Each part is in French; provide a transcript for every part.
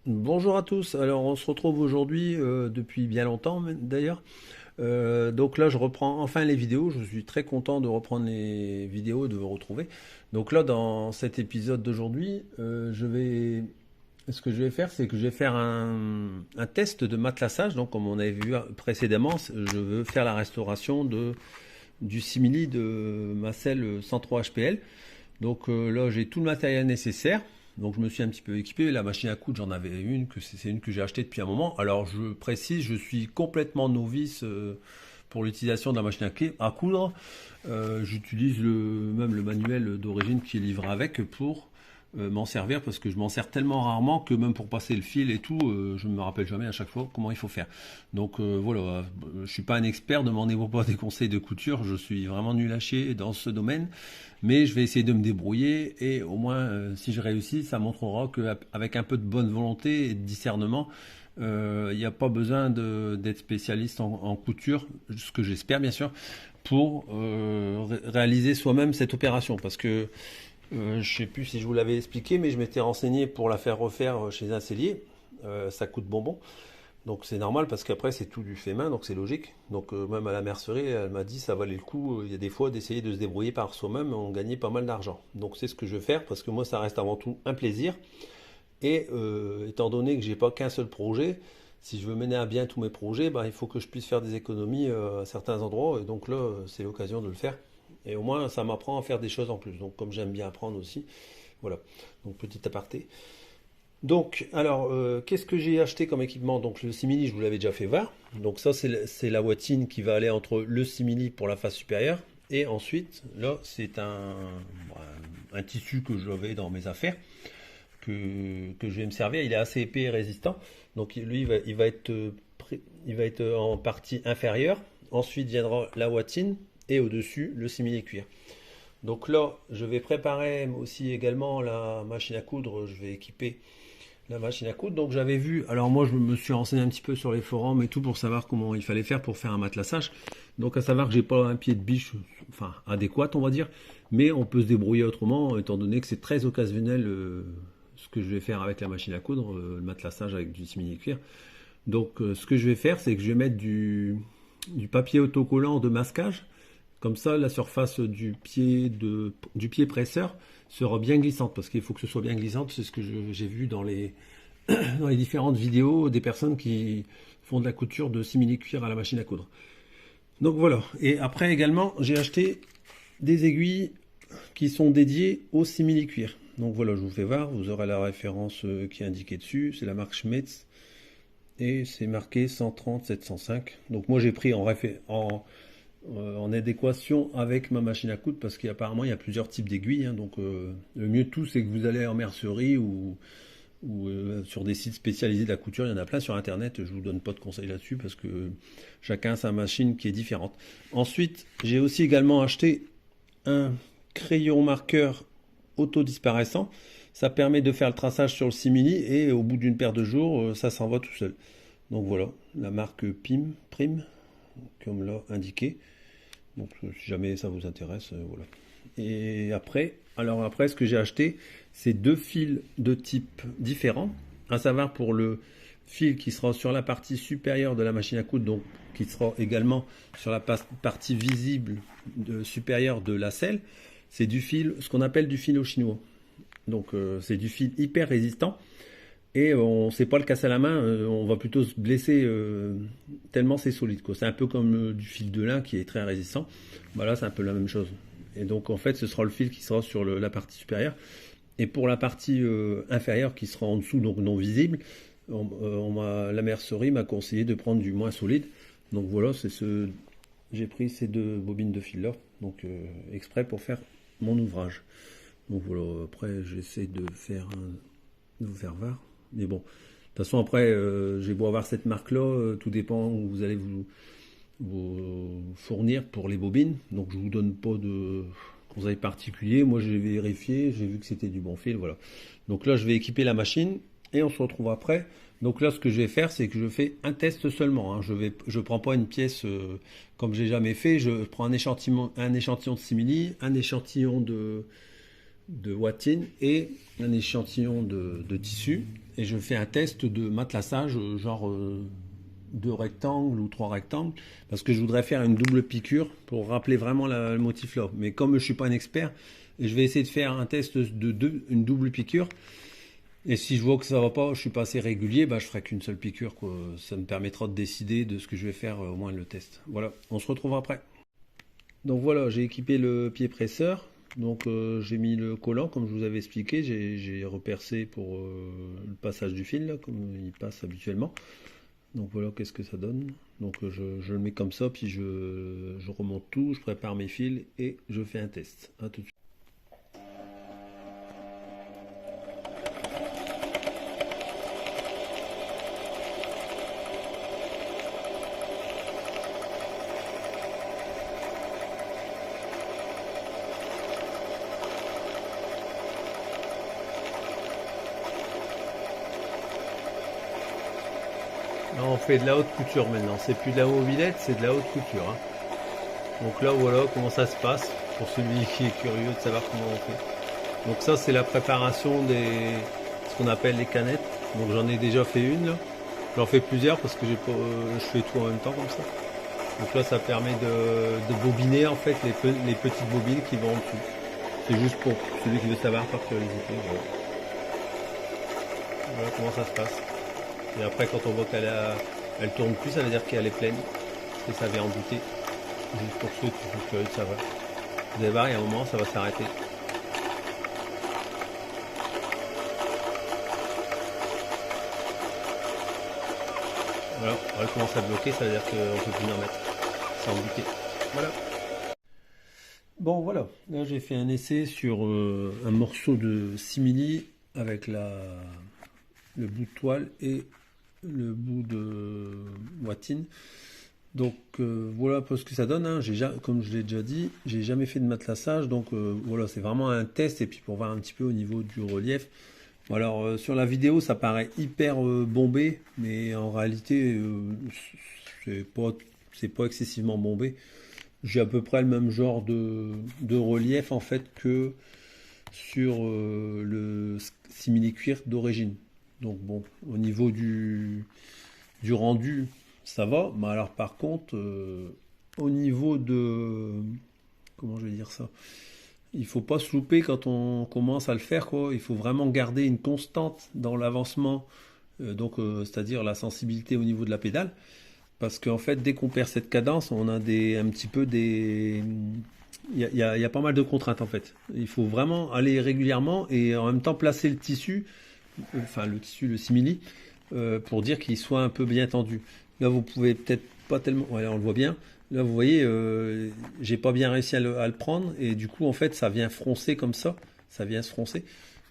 Bonjour à tous. Alors on se retrouve aujourd'hui depuis bien longtemps d'ailleurs. Donc là je reprends enfin les vidéos. Je suis très content de reprendre les vidéos et de vous retrouver. Donc là dans cet épisode d'aujourd'hui, ce que je vais faire, c'est que je vais faire un test de matelassage. Donc comme on avait vu précédemment, je veux faire la restauration du simili de ma selle 103 HPL. Donc là, j'ai tout le matériel nécessaire. Donc je me suis un petit peu équipé. La machine à coudre, j'en avais une, c'est une que j'ai achetée depuis un moment. Alors je précise, je suis complètement novice pour l'utilisation de la machine à coudre. J'utilise même le manuel d'origine qui est livré avec pour m'en servir parce que je m'en sers tellement rarement que même pour passer le fil et tout, je ne me rappelle jamais à chaque fois comment il faut faire. Donc voilà, je suis pas un expert, demandez-moi pas des conseils de couture, je suis vraiment nul à chier dans ce domaine, mais je vais essayer de me débrouiller et au moins si je réussis, ça montrera qu'avec un peu de bonne volonté et de discernement, il n'y a pas besoin d'être spécialiste en couture, ce que j'espère bien sûr, pour réaliser soi-même cette opération parce que je ne sais plus si je vous l'avais expliqué, mais je m'étais renseigné pour la faire refaire chez un sellier. Ça coûte bonbon. Donc c'est normal parce qu'après c'est tout du fait main, donc c'est logique. Donc même à la mercerie, elle m'a dit ça valait le coup. Il y a des fois d'essayer de se débrouiller par soi-même, on gagnait pas mal d'argent. Donc c'est ce que je vais faire parce que moi ça reste avant tout un plaisir. Et étant donné que j'ai pas qu'un seul projet, si je veux mener à bien tous mes projets, bah, il faut que je puisse faire des économies à certains endroits. Et donc là, c'est l'occasion de le faire. Et au moins, ça m'apprend à faire des choses en plus. Donc comme j'aime bien apprendre aussi, voilà. Donc petit aparté. Donc, alors, qu'est-ce que j'ai acheté comme équipement? Donc le simili, je vous l'avais déjà fait voir. Donc ça, c'est la boîtine qui va aller entre le simili pour la face supérieure. Et ensuite, là, c'est un tissu que j'avais dans mes affaires que je vais me servir. Il est assez épais et résistant. Donc lui, il va être en partie inférieure. Ensuite viendra la watine et au-dessus le simili-cuir. Donc là, je vais préparer aussi également la machine à coudre. Je vais équiper la machine à coudre. Donc j'avais vu, alors moi je me suis renseigné un petit peu sur les forums et tout pour savoir comment il fallait faire pour faire un matelassage. Donc à savoir que j'ai pas un pied de biche, enfin adéquat on va dire, mais on peut se débrouiller autrement étant donné que c'est très occasionnel ce que je vais faire avec la machine à coudre, le matelassage avec du simili-cuir. Donc ce que je vais faire, c'est que je vais mettre du papier autocollant de masquage. Comme ça, la surface du pied presseur sera bien glissante, parce qu'il faut que ce soit bien glissante. C'est ce que j'ai vu dans les différentes vidéos des personnes qui font de la couture de simili-cuir à la machine à coudre. Donc voilà. Et après également, j'ai acheté des aiguilles qui sont dédiées au simili-cuir. Donc voilà, je vous fais voir, vous aurez la référence qui est indiquée dessus, c'est la marque Schmetz et c'est marqué 130-705. Donc moi j'ai pris en adéquation avec ma machine à coudre parce qu'apparemment il y a plusieurs types d'aiguilles. Hein. Donc le mieux de tout c'est que vous allez en mercerie ou sur des sites spécialisés de la couture, il y en a plein sur internet, je vous donne pas de conseils là-dessus parce que chacun a sa machine qui est différente. Ensuite j'ai aussi également acheté un crayon marqueur auto-disparaissant. Ça permet de faire le traçage sur le simili et au bout d'une paire de jours, ça s'en va tout seul. Donc voilà, la marque Prime, comme l'a indiqué. Donc si jamais ça vous intéresse, voilà. Et après, ce que j'ai acheté, c'est deux fils de type différents, à savoir pour le fil qui sera sur la partie supérieure de la machine à coudre, donc qui sera également sur la partie visible supérieure de la selle. C'est du fil, ce qu'on appelle du fil au chinois. Donc c'est du fil hyper résistant et on ne sait pas le casser à la main, on va plutôt se blesser tellement c'est solide. C'est un peu comme du fil de lin qui est très résistant. Bah là c'est un peu la même chose. Et donc en fait ce sera le fil qui sera sur la partie supérieure. Et pour la partie inférieure qui sera en dessous, donc non visible, la mercerie m'a conseillé de prendre du moins solide. Donc voilà, j'ai pris ces deux bobines de fil là, donc exprès pour faire mon ouvrage. Donc voilà, après j'essaie de vous faire voir. Mais bon, de toute façon après, j'ai beau avoir cette marque-là, tout dépend où vous allez vous fournir pour les bobines. Donc je vous donne pas de conseils particuliers. Moi j'ai vérifié, j'ai vu que c'était du bon fil, voilà. Donc là je vais équiper la machine et on se retrouve après. Donc là ce que je vais faire c'est que je fais un test seulement. Hein. Je prends pas une pièce comme j'ai jamais fait. Je prends un échantillon de simili, un échantillon de watine et un échantillon de tissu. Et je fais un test de matelassage, genre 2 rectangles ou 3 rectangles, parce que je voudrais faire une double piqûre pour rappeler vraiment le motif là. Mais comme je suis pas un expert, je vais essayer de faire un test une double piqûre. Et si je vois que ça va pas, je suis pas assez régulier, bah je ferai qu'une seule piqûre, quoi. Ça me permettra de décider de ce que je vais faire, au moins le test. Voilà, on se retrouve après. Donc voilà, j'ai équipé le pied presseur. Donc j'ai mis le collant comme je vous avais expliqué. J'ai repercé pour le passage du fil là, comme il passe habituellement. Donc voilà, qu'est-ce que ça donne. Donc je le mets comme ça, puis je remonte tout, je prépare mes fils et je fais un test. À tout de suite. Là, on fait de la haute couture maintenant. C'est plus de la mobilette, c'est de la haute couture, hein. Donc là, voilà comment ça se passe pour celui qui est curieux de savoir comment on fait. Donc ça, c'est la préparation ce qu'on appelle les canettes. Donc j'en ai déjà fait une là. J'en fais plusieurs parce que je fais tout en même temps comme ça. Donc là, ça permet de bobiner en fait les petites bobines qui vont en dessous. C'est juste pour celui qui veut savoir par curiosité. Voilà. Voilà comment ça se passe. Et après, quand on voit elle tourne plus, ça veut dire qu'elle est pleine. Et ça vient en douter. Juste pour ceux qui sont curieux de savoir. Vous allez voir, il y a un moment, ça va s'arrêter. Voilà, elle commence à bloquer, ça veut dire qu'on peut plus en mettre. C'est embouté. Voilà. Bon, voilà. Là, j'ai fait un essai sur un morceau de simili avec le bout de toile et le bout de watine. Donc voilà un peu ce que ça donne, hein. Comme je l'ai déjà dit, j'ai jamais fait de matelassage, donc voilà, c'est vraiment un test et puis pour voir un petit peu au niveau du relief. Bon, alors sur la vidéo ça paraît hyper bombé, mais en réalité c'est pas, c'est pas excessivement bombé. J'ai à peu près le même genre de relief en fait que sur le simili-cuir d'origine. Donc bon, au niveau du rendu, ça va. Mais alors par contre, au niveau de... Comment je vais dire ça? Il faut pas se louper quand on commence à le faire, quoi. Il faut vraiment garder une constante dans l'avancement, c'est-à-dire la sensibilité au niveau de la pédale. Parce qu'en fait, dès qu'on perd cette cadence, on a un petit peu des... Il y a pas mal de contraintes en fait. Il faut vraiment aller régulièrement et en même temps placer le tissu, enfin le tissu, le simili, pour dire qu'il soit un peu bien tendu. Là, vous pouvez peut-être pas tellement. Ouais, on le voit bien. Là, vous voyez, j'ai pas bien réussi à le prendre et du coup, en fait, ça vient froncer comme ça. Ça vient se froncer.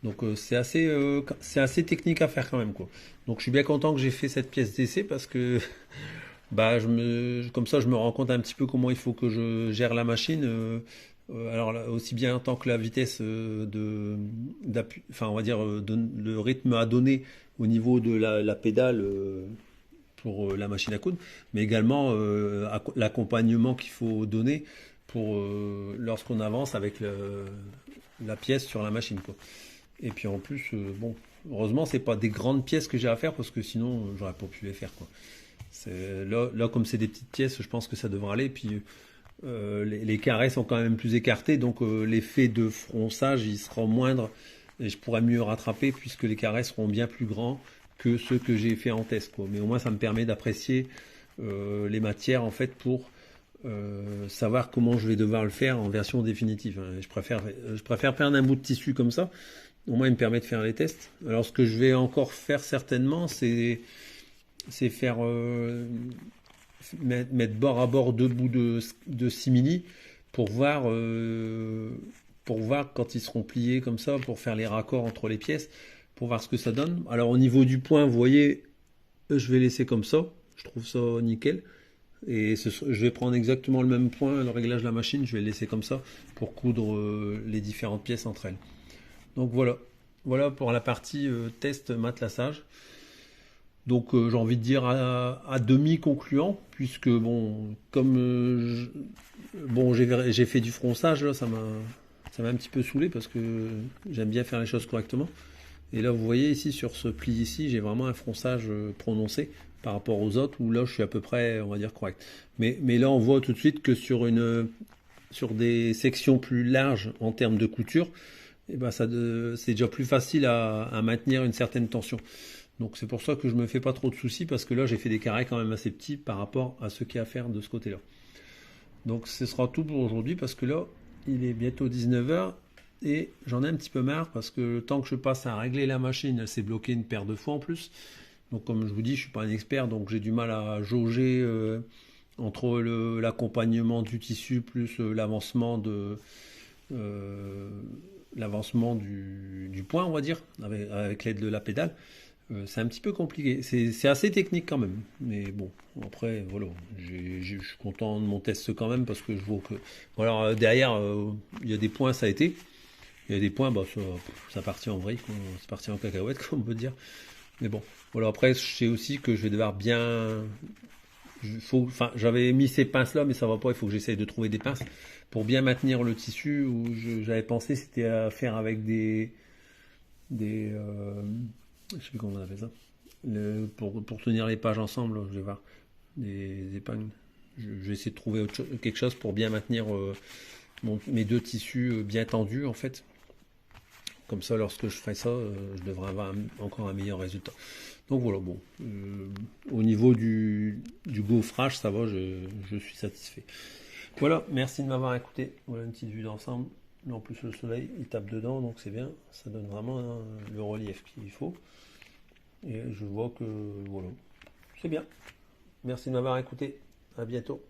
Donc, c'est assez technique à faire quand même, quoi. Donc, je suis bien content que j'ai fait cette pièce d'essai parce que bah, comme ça, je me rends compte un petit peu comment il faut que je gère la machine. Alors là, aussi bien en tant que la vitesse d'appui, enfin on va dire le rythme à donner au niveau de la pédale pour la machine à coudre, mais également l'accompagnement qu'il faut donner pour lorsqu'on avance avec la pièce sur la machine, quoi. Et puis en plus, bon, heureusement c'est pas des grandes pièces que j'ai à faire parce que sinon j'aurais pas pu les faire, quoi. Là, comme c'est des petites pièces, je pense que ça devrait aller. Puis les carrés sont quand même plus écartés, donc l'effet de fronçage il sera moindre et je pourrais mieux rattraper puisque les carrés seront bien plus grands que ceux que j'ai fait en test, quoi. Mais au moins ça me permet d'apprécier les matières en fait pour savoir comment je vais devoir le faire en version définitive, hein. Je préfère perdre un bout de tissu comme ça. Au moins il me permet de faire les tests. Alors ce que je vais encore faire certainement, c'est faire mettre bord à bord deux bouts de simili pour voir quand ils seront pliés comme ça, pour faire les raccords entre les pièces, pour voir ce que ça donne. Alors au niveau du point, vous voyez, je vais laisser comme ça, je trouve ça nickel. Et je vais prendre exactement le même point, le réglage de la machine, je vais le laisser comme ça pour coudre les différentes pièces entre elles. Donc voilà pour la partie test matelassage. Donc j'ai envie de dire à demi concluant, puisque bon, comme bon j'ai fait du fronçage là, Ça m'a un petit peu saoulé parce que j'aime bien faire les choses correctement. Et là, vous voyez ici, sur ce pli ici, j'ai vraiment un fronçage prononcé par rapport aux autres, où là, je suis à peu près, on va dire, correct. Mais là, on voit tout de suite que sur des sections plus larges en termes de couture, eh ben c'est déjà plus facile à maintenir une certaine tension. Donc c'est pour ça que je me fais pas trop de soucis, parce que là, j'ai fait des carrés quand même assez petits par rapport à ce qu'il y a à faire de ce côté-là. Donc ce sera tout pour aujourd'hui, parce que là, il est bientôt 19 h. Et j'en ai un petit peu marre parce que le temps que je passe à régler la machine, elle s'est bloquée une paire de fois en plus. Donc comme je vous dis, je suis pas un expert, donc j'ai du mal à jauger entre l'accompagnement du tissu plus euh, l'avancement du point, on va dire, avec l'aide de la pédale. C'est un petit peu compliqué. C'est assez technique quand même. Mais bon, après, voilà. Je suis content de mon test quand même parce que je vois que. Bon, alors derrière, il y a des points, ça a été. Il y a des points, bah, ça partit en vrille, c'est parti en cacahuète, comme on peut dire. Mais bon, voilà, après, je sais aussi que je vais devoir bien. Enfin, j'avais mis ces pinces-là, mais ça va pas, il faut que j'essaye de trouver des pinces pour bien maintenir le tissu. Où j'avais pensé, c'était à faire avec des je sais plus comment on appelle ça. Pour tenir les pages ensemble, je vais voir. Des épingles. Je vais essayer de trouver quelque chose pour bien maintenir mes deux tissus bien tendus, en fait. Comme ça, lorsque je ferai ça, je devrais avoir encore un meilleur résultat. Donc voilà, bon. Au niveau du gaufrage, ça va, je suis satisfait. Voilà, merci de m'avoir écouté. Voilà une petite vue d'ensemble. Là, en plus, le soleil, il tape dedans, donc c'est bien. Ça donne vraiment le relief qu'il faut. Et je vois que, voilà, c'est bien. Merci de m'avoir écouté. À bientôt.